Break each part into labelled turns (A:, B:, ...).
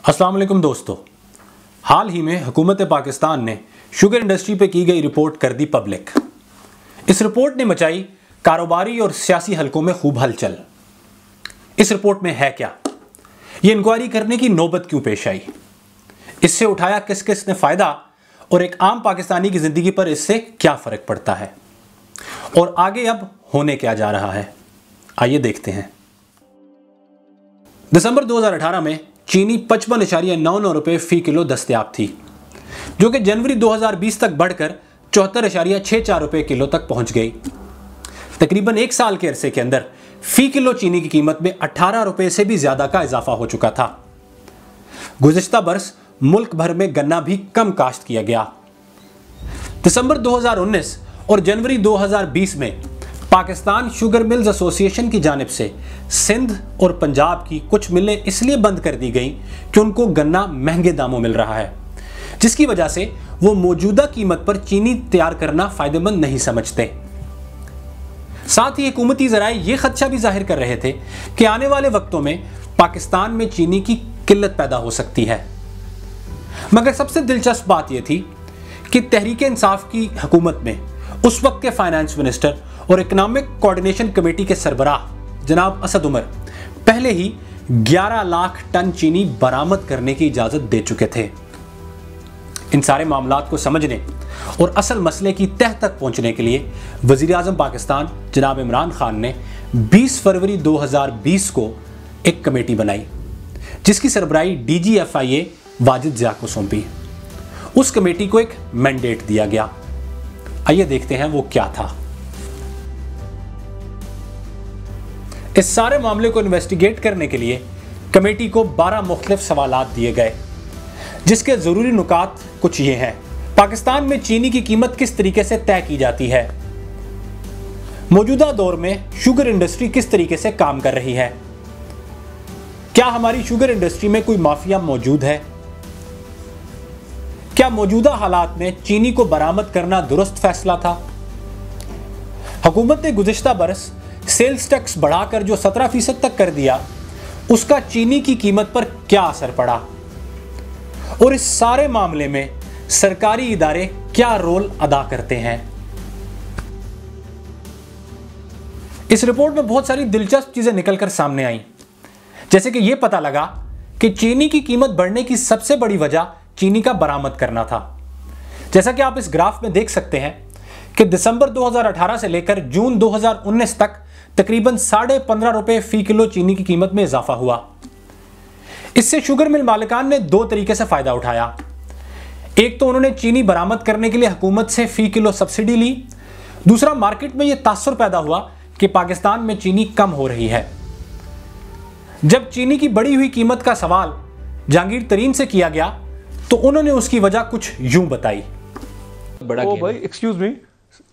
A: अस्सलाम वालेकुम दोस्तों, हाल ही में हुकूमत पाकिस्तान ने शुगर इंडस्ट्री पे की गई रिपोर्ट कर दी पब्लिक। इस रिपोर्ट ने मचाई कारोबारी और सियासी हलकों में खूब हलचल। इस रिपोर्ट में है क्या, ये इंक्वायरी करने की नौबत क्यों पेश आई, इससे उठाया किस किस ने फायदा और एक आम पाकिस्तानी की जिंदगी पर इससे क्या फर्क पड़ता है और आगे अब होने क्या जा रहा है, आइए देखते हैं। दिसंबर 2018 में चीनी 55.99 रुपये फी किलो दस्तयाब थी, जो कि जनवरी 2020 तक बढ़कर 74.64 रुपये किलो तक पहुंच गई। तकरीबन एक साल के अरसे के अंदर फी किलो चीनी की कीमत में 18 रुपये से भी ज्यादा का इजाफा हो चुका था। गुज़िश्ता बरस मुल्क भर में गन्ना भी कम काश्त किया गया। दिसंबर 2019 और जनवरी 2020 में पाकिस्तान शुगर मिल्स एसोसिएशन की जानिब से सिंध और पंजाब की कुछ मिलें इसलिए बंद कर दी गई कि उनको गन्ना महंगे दामों मिल रहा है, जिसकी वजह से वो मौजूदा कीमत पर चीनी तैयार करना फायदेमंद नहीं समझते। साथ ही हुकूमती ज़राए ये खदशा भी जाहिर कर रहे थे कि आने वाले वक्तों में पाकिस्तान में चीनी की किल्लत पैदा हो सकती है। मगर सबसे दिलचस्प बात यह थी कि तहरीक इंसाफ की हुकूमत में उस वक्त के फाइनेंस मिनिस्टर और इकोनॉमिक कोऑर्डिनेशन कमेटी के सरबराह जनाब असद उमर पहले ही 11 लाख टन चीनी बरामद करने की इजाजत दे चुके थे। इन सारे मामलात को समझने और असल मसले की तह तक पहुंचने के लिए वजीर आज़म पाकिस्तान जनाब इमरान खान ने 20 फरवरी 2020 को एक कमेटी बनाई, जिसकी सरबराही DGFIA वाजिद ज़िया को सौंपी। उस कमेटी को एक मैंडेट दिया गया। आइए देखते हैं वो क्या था। इस सारे मामले को इन्वेस्टिगेट करने के लिए कमेटी को 12 मुख्तलिफ सवालात दिए गए, जिसके जरूरी नुकात कुछ ये हैं। पाकिस्तान में चीनी की कीमत किस तरीके से तय की जाती है, मौजूदा दौर में शुगर इंडस्ट्री किस तरीके से काम कर रही है, क्या हमारी शुगर इंडस्ट्री में कोई माफिया मौजूद है, क्या मौजूदा हालात में चीनी को बरामद करना दुरुस्त फैसला था, हुकूमत ने गुज़िश्ता बरस सेल्स टैक्स बढ़ाकर जो 17% तक कर दिया, उसका चीनी की कीमत पर क्या असर पड़ा, और इस सारे मामले में सरकारी इदारे क्या रोल अदा करते हैं। इस रिपोर्ट में बहुत सारी दिलचस्प चीजें निकलकर सामने आई, जैसे कि यह पता लगा कि चीनी की कीमत बढ़ने की सबसे बड़ी वजह चीनी का बरामद करना था। जैसा कि आप इस ग्राफ में देख सकते हैं कि दिसंबर 2018 से लेकर जून 2019 तक तकरीबन 15.5 रुपये फी किलो चीनी की कीमत में इजाफा हुआ। इससे शुगर मिल मालिकान ने दो तरीके से फायदा उठाया। एक तो उन्होंने चीनी बरामद करने के लिए हुकूमत से फी किलो सब्सिडी ली, दूसरा मार्केट में यह तासुर पैदा हुआ कि पाकिस्तान में चीनी कम हो रही है। जब चीनी की बढ़ी हुई कीमत का सवाल जहांगीर तरीन से किया गया तो उन्होंने उसकी वजह कुछ यूं बताई।
B: बड़ा भाई एक्सक्यूज मी,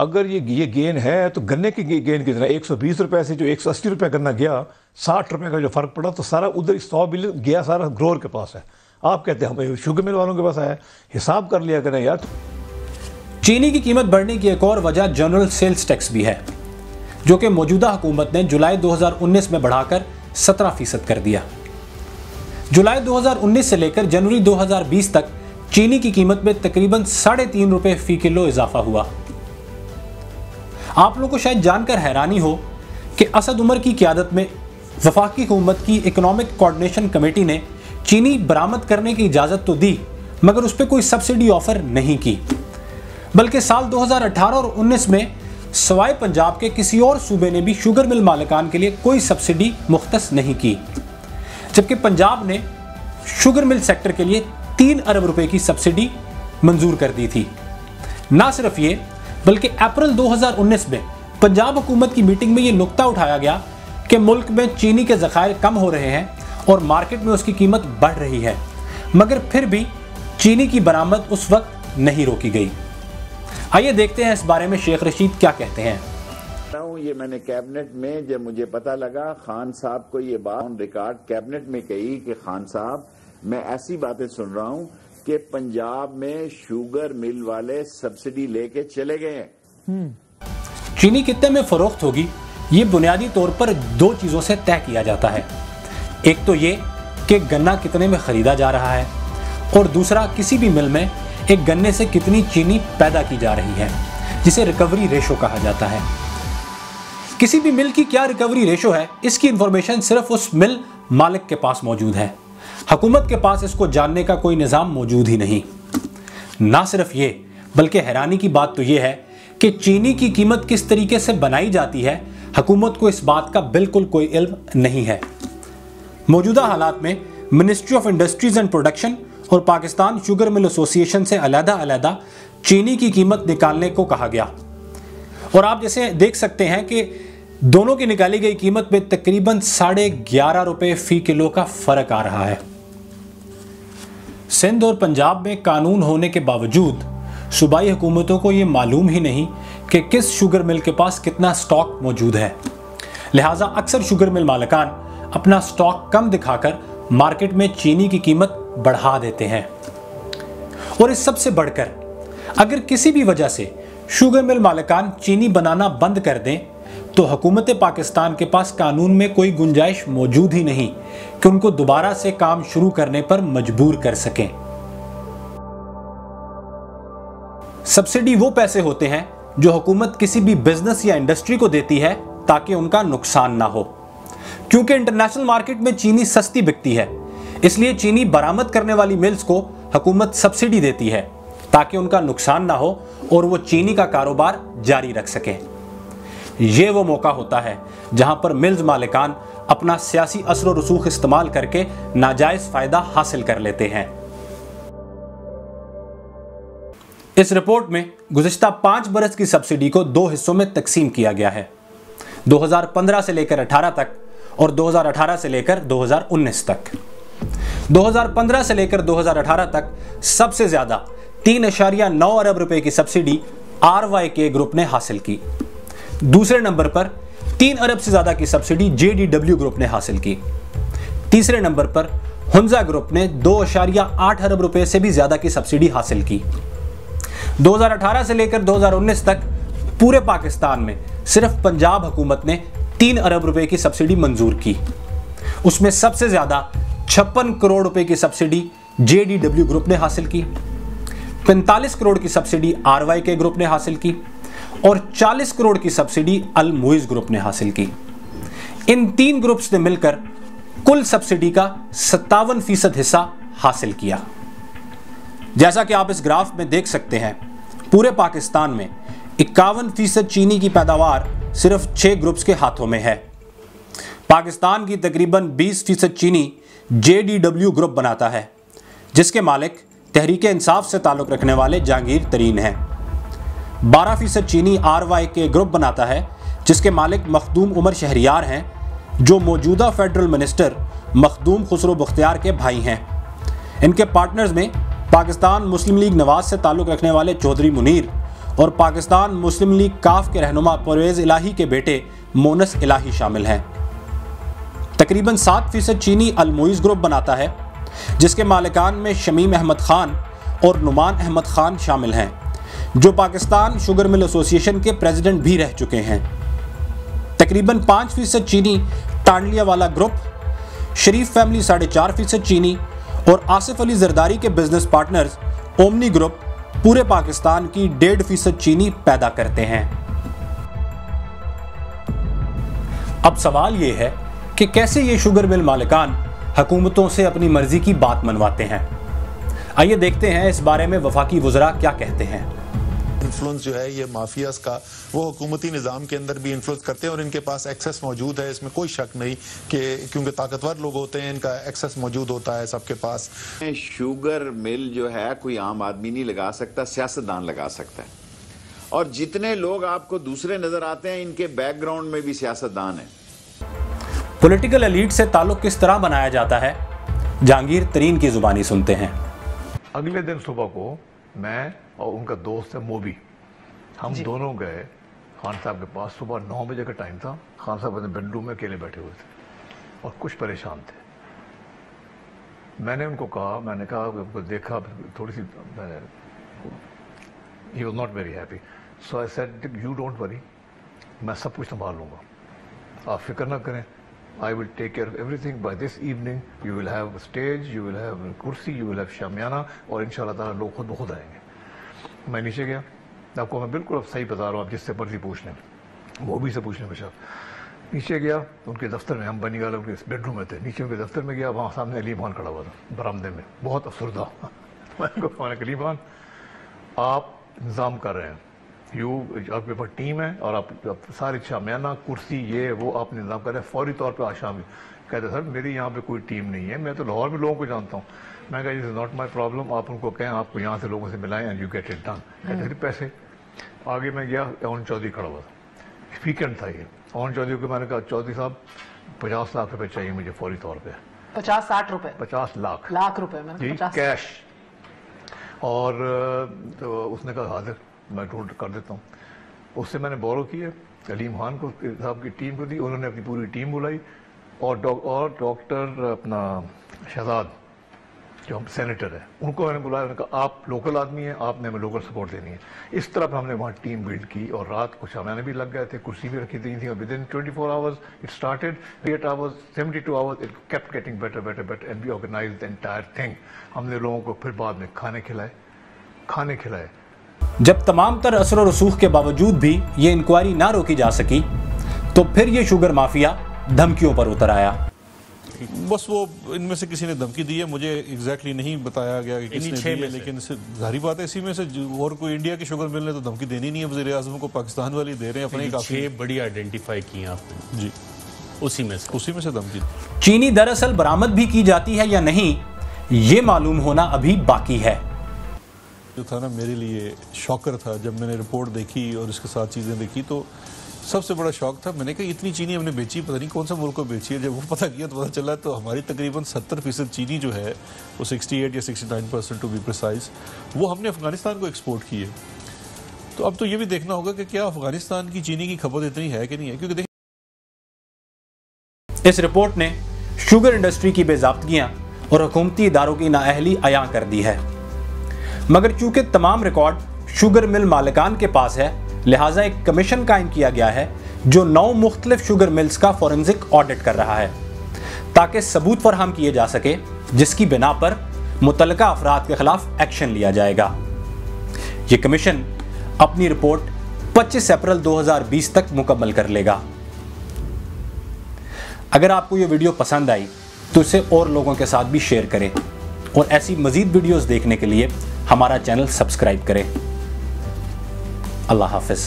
B: अगर ये गेन है तो गन्ने की गेन कितना, 120 रुपए से जो 180 रुपए गन्ना गया, 60 रुपए का जो फर्क पड़ा, तो सारा उधर 100 बिलियन गया सारा ग्रोअर के पास है। आप कहते हैं हमें शुगर मिल वालों के पास आया, हिसाब कर लिया करें यार।
A: चीनी की कीमत बढ़ने की एक और वजह जनरल सेल्स टैक्स भी है, जो कि मौजूदा हुकूमत ने जुलाई 2019 में बढ़ाकर 17% कर दिया। जुलाई 2019 से लेकर जनवरी 2020 तक चीनी की कीमत में तकरीबन 3.5 रुपये फी किलो इजाफा हुआ। आप लोगों को शायद जानकर हैरानी हो कि असद उमर की क़यादत में वफाकी हुकूमत की इकोनॉमिक कोऑर्डिनेशन कमेटी ने चीनी बरामद करने की इजाज़त तो दी, मगर उस पर कोई सब्सिडी ऑफर नहीं की, बल्कि साल 2018 और 19 में सवाए पंजाब के किसी और सूबे ने भी शुगर मिल मालिकान के लिए कोई सब्सिडी मुख्तस नहीं की, जबकि पंजाब ने शुगर मिल सेक्टर के लिए 3 अरब रुपए की सब्सिडी मंजूर कर दी थी। ना सिर्फ ये, बल्कि अप्रैल 2019 में पंजाब हुकूमत की मीटिंग में ये नुक्ता उठाया गया कि मुल्क में चीनी के ज़खायर कम हो रहे हैं और मार्केट में उसकी कीमत बढ़ रही है, मगर फिर भी चीनी की बरामद उस वक्त नहीं रोकी गई। आइए देखते हैं इस बारे में शेख रशीद क्या कहते हैं।
C: ये मैंने कैबिनेट में जब मुझे पता लगा, खान साहब को ये बात ऑन रिकॉर्ड कैबिनेट में कही कि खान साहब, मैं ऐसी बातें सुन रहा हूं कि पंजाब में शुगर मिल वाले सब्सिडी लेके चले गए हैं।
A: चीनी कितने में फरोख्त होगी, ये बुनियादी तौर पर दो चीजों से तय किया जाता है। एक तो ये कि गन्ना कितने में खरीदा जा रहा है, और दूसरा किसी भी मिल में एक गन्ने से कितनी चीनी पैदा की जा रही है, जिसे रिकवरी रेशो कहा जाता है। किसी भी मिल की क्या रिकवरी रेशो है, इसकी इंफॉर्मेशन सिर्फ उस मिल मालिक के पास मौजूद है। हुकूमत के पास इसको जानने का कोई निज़ाम मौजूद ही नहीं। ना सिर्फ ये, बल्कि हैरानी की बात तो ये है कि चीनी की कीमत किस तरीके से बनाई जाती है, हुकूमत को इस बात का बिल्कुल कोई इल्म नहीं है। मौजूदा हालात में ministry of industries and production और पाकिस्तान शुगर मिल एसोसिएशन से अलग-अलग चीनी की कीमत निकालने को कहा गया, और आप जैसे देख सकते हैं कि दोनों की निकाली गई कीमत में तकरीबन 11.5 रुपए फी किलो का फर्क आ रहा है। सिंध और पंजाब में कानून होने के बावजूद सूबाई हुकूमतों को यह मालूम ही नहीं कि किस शुगर मिल के पास कितना स्टॉक मौजूद है। लिहाजा अक्सर शुगर मिल मालिकान अपना स्टॉक कम दिखाकर मार्केट में चीनी की कीमत बढ़ा देते हैं। और इस सब से बढ़कर अगर किसी भी वजह से शुगर मिल मालिकान चीनी बनाना बंद कर दें तो हुकूमत पाकिस्तान के पास कानून में कोई गुंजाइश मौजूद ही नहीं कि उनको दोबारा से काम शुरू करने पर मजबूर कर सकें। सब्सिडी वो पैसे होते हैं जो हुकूमत किसी भी बिजनेस या इंडस्ट्री को देती है ताकि उनका नुकसान ना हो। क्योंकि इंटरनेशनल मार्केट में चीनी सस्ती बिकती है, इसलिए चीनी बरामद करने वाली मिल्स को हुकूमत सब्सिडी देती है ताकि उनका नुकसान ना हो और वो चीनी का कारोबार जारी रख सकें। ये वो मौका होता है जहां पर मिल्स मालिकान अपना सियासी असर और रसूख इस्तेमाल करके नाजायज फायदा हासिल कर लेते हैं। इस रिपोर्ट में गुज़िश्ता 5 बरस की सब्सिडी को 2 हिस्सों में तकसीम किया गया है, 2015 से लेकर 18 तक और 2018 से लेकर 2019 तक। 2015 से लेकर 2018 तक सबसे ज्यादा 3.9 अरब रुपए की सब्सिडी RYK ग्रुप ने हासिल की। दूसरे नंबर पर 3 अरब से ज्यादा की सब्सिडी JDW ग्रुप ने हासिल की। तीसरे नंबर पर हुंजा ग्रुप ने 2.8 अरब रुपए से भी ज्यादा की सब्सिडी हासिल की। 2018 से लेकर 2019 तक पूरे पाकिस्तान में सिर्फ पंजाब हुकूमत ने 3 अरब रुपए की सब्सिडी मंजूर की। उसमें सबसे ज्यादा 56 करोड़ रुपए की सब्सिडी JDW ग्रुप ने हासिल की, 45 करोड़ की सब्सिडी RYK ग्रुप ने हासिल की और 40 करोड़ की सब्सिडी अल मुइज़ ग्रुप ने हासिल की। इन 3 ग्रुप्स ने मिलकर कुल सब्सिडी का 57% हिस्सा हासिल किया। जैसा कि आप इस ग्राफ में देख सकते हैं, पूरे पाकिस्तान में 51% चीनी की पैदावार सिर्फ 6 ग्रुप्स के हाथों में है। पाकिस्तान की तकरीबन 20% चीनी JDW ग्रुप बनाता है, जिसके मालिक तहरीक इंसाफ से ताल्लुक़ रखने वाले जहांगीर तरीन हैं। 12% चीनी RYK ग्रुप बनाता है, जिसके मालिक मखदूम उमर शहरियार हैं, जो मौजूदा फेडरल मिनिस्टर मखदूम खुसरो बख्तियार के भाई हैं। इनके पार्टनर्स में पाकिस्तान मुस्लिम लीग नवाज से ताल्लुक़ रखने वाले चौधरी मुनीर और पाकिस्तान मुस्लिम लीग काफ के रहनुमा परवेज़ इलाही के बेटे मोनस इलाही शामिल हैं। तकरीबन 7% चीनी अल मुइज़ ग्रुप बनाता है, जिसके मालिकान में शमीम अहमद खान और नुमान अहमद खान शामिल हैं, जो पाकिस्तान शुगर मिल एसोसिएशन के प्रेसिडेंट भी रह चुके हैं। तकरीबन 5% चीनी टांडलिया वाला ग्रुप, शरीफ फैमिली 4.5% चीनी और आसिफ अली जरदारी के बिजनेस पार्टनर्स ओमनी ग्रुप पूरे पाकिस्तान की 1.5% चीनी पैदा करते हैं। अब सवाल यह है कि कैसे ये शुगर मिल मालिकान हुकूमतों से अपनी मर्जी की बात मनवाते हैं। आइए देखते हैं इस बारे में वफाकी वज़रा क्या कहते हैं।
D: इन्फ्लुएंस जो है ये माफियाज का, वो हुकूमती निज़ाम के अंदर भी इन्फ्लुएंस करते हैं और इनके पास एक्सेस मौजूद है, इसमें कोई शक नहीं कि क्योंकि ताकतवर लोग होते हैं, इनका एक्सेस मौजूद होता है सबके पास।
C: शुगर मिल जो है कोई आम आदमी नहीं लगा सकता, सियासतदान लगा सकता है। और जितने लोग आपको दूसरे नजर आते हैं, इनके बैकग्राउंड में भी सियासतदान है।
A: पॉलिटिकल एलीट से ताल्लुक किस तरह बनाया जाता है, जहांगीर तरीन की जुबानी सुनते हैं।
B: अगले दिन सुबह को मैं और उनका दोस्त है मोबी, हम दोनों गए खान साहब के पास। सुबह 9 बजे का टाइम था। खान साहब अपने बेडरूम में अकेले बैठे हुए थे और कुछ परेशान थे। मैंने उनको कहा, मैंने कहा देखा थोड़ी सी, he was not very happy. So I said you don't worry, मैं सब कुछ संभाल लूँगा, आप फिक्र ना करें, I will take care of everything. By this evening, you will have a stage, you will have a kursi, you will have शामियाना, और इंशाल्लाह ताला लोग खुद ब खुद आएंगे। मैं नीचे गया, आपको मैं बिल्कुल अब सही बता रहा हूँ, आप जिससे मर्जी पूछ लें, वो भी से पूछ लें बेशक। नीचे गया उनके दफ्तर में, हम बनी वालों के बेडरूम में थे, नीचे उनके दफ्तर में गया, वहाँ सामने अली खान खड़ा हुआ था बरामदे में, बहुत अफसरदा। मैंने कहा अली खान, आप इंतज़ाम कर रहे हैं, आपके पास टीम है और आप सारे शामियाना कुर्सी ये वो आपने इंतजाम कर रहे हैं फौरी तौर पे आज शाम। कहते सर मेरी यहाँ पे कोई टीम नहीं है, मैं तो लाहौर में लोगों को जानता हूँ। मैं कहा this is not my problem, आप उनको कहें आपको यहाँ से लोगों से मिलाएं and you get it done. कहते पैसे। आगे मैं गया, ओन चौधरी खड़ा हुआ था, वीकेंड था ये। ओन चौधरी को मैंने कहा चौधरी साहब 50 लाख रुपए चाहिए मुझे फौरी तौर पर।
E: 50-60 रुपए?
B: 50
E: लाख रुपए जी,
B: कैश। और तो उसने कहा हाजिर, मैं ढूंढ कर देता हूँ। उससे मैंने बोरो किया, अलीम खान को साहब की टीम को दी, उन्होंने अपनी पूरी टीम बुलाई और डॉक्टर अपना शहजाद जो हम सेनेटर है उनको मैंने बुलाया। उन्होंने कहा आप लोकल आदमी हैं, आपने हमें लोकल सपोर्ट देनी है। इस तरह हमने वहाँ टीम बिल्ड की और रात को शामियाने भी लग गए थे, कुर्सी भी रखी थी और within 24 hours it started, 8 hours, 72 hours, it kept getting better and we organise the entire thing. हमने लोगों को फिर बाद में खाने खिलाए।
A: जब तमाम तर असर और रसूख के बावजूद भी ये इंक्वायरी ना रोकी जा सकी तो फिर ये शुगर माफिया धमकियों पर उतर आया।
F: बस वो इनमें से किसी ने धमकी दी है, मुझे एग्जैक्टली नहीं बताया गया कि किसने दी है, लेकिन जाहिर बात है इसी में से और कोई इंडिया की शुगर मिल ने तो धमकी देनी नहीं है। वज़ीर आज़म को पाकिस्तान वाले दे रहे हैं अपने।
G: 6 बड़ी आइडेंटिफाई की आपने
F: जी, उसी में से धमकी।
A: चीनी दरअसल बरामद भी की जाती है या नहीं, ये मालूम होना अभी बाकी है।
F: जो था ना मेरे लिए शॉकर था, जब मैंने रिपोर्ट देखी और इसके साथ चीज़ें देखी तो सबसे बड़ा शौक था। मैंने कहा इतनी चीनी हमने बेची, पता नहीं कौन सा मुल्क को बेची है। जब वो पता किया तो पता चला तो हमारी तकरीबन 70% चीनी जो है वो 68 या 69% टू बी प्रिसाइज, वो हमने अफगानिस्तान को एक्सपोर्ट की है। तो अब तो ये भी देखना होगा कि क्या अफगानिस्तान की चीनी की खपत इतनी है कि नहीं है, क्योंकि देखिए
A: इस रिपोर्ट ने शुगर इंडस्ट्री की बेज़ाब्तियां और हुकूमती इदारों की नाअहली अयां कर दी है। मगर चूंकि तमाम रिकॉर्ड शुगर मिल मालिकान के पास है, लिहाजा एक कमीशन कायम किया गया है जो 9 मुख्तलिफ शुगर मिल्स का फॉरेंसिक ऑडिट कर रहा है ताकि सबूत फराहम किए जा सके, जिसकी बिना पर मुतल्लिका अफराद के खिलाफ एक्शन लिया जाएगा। यह कमीशन अपनी रिपोर्ट 25 अप्रैल 2020 तक मुकम्मल कर लेगा। अगर आपको यह वीडियो पसंद आई तो इसे और लोगों के साथ भी शेयर करें और ऐसी मजीद वीडियोस देखने के लिए हमारा चैनल सब्सक्राइब करें। अल्लाह हाफिज़।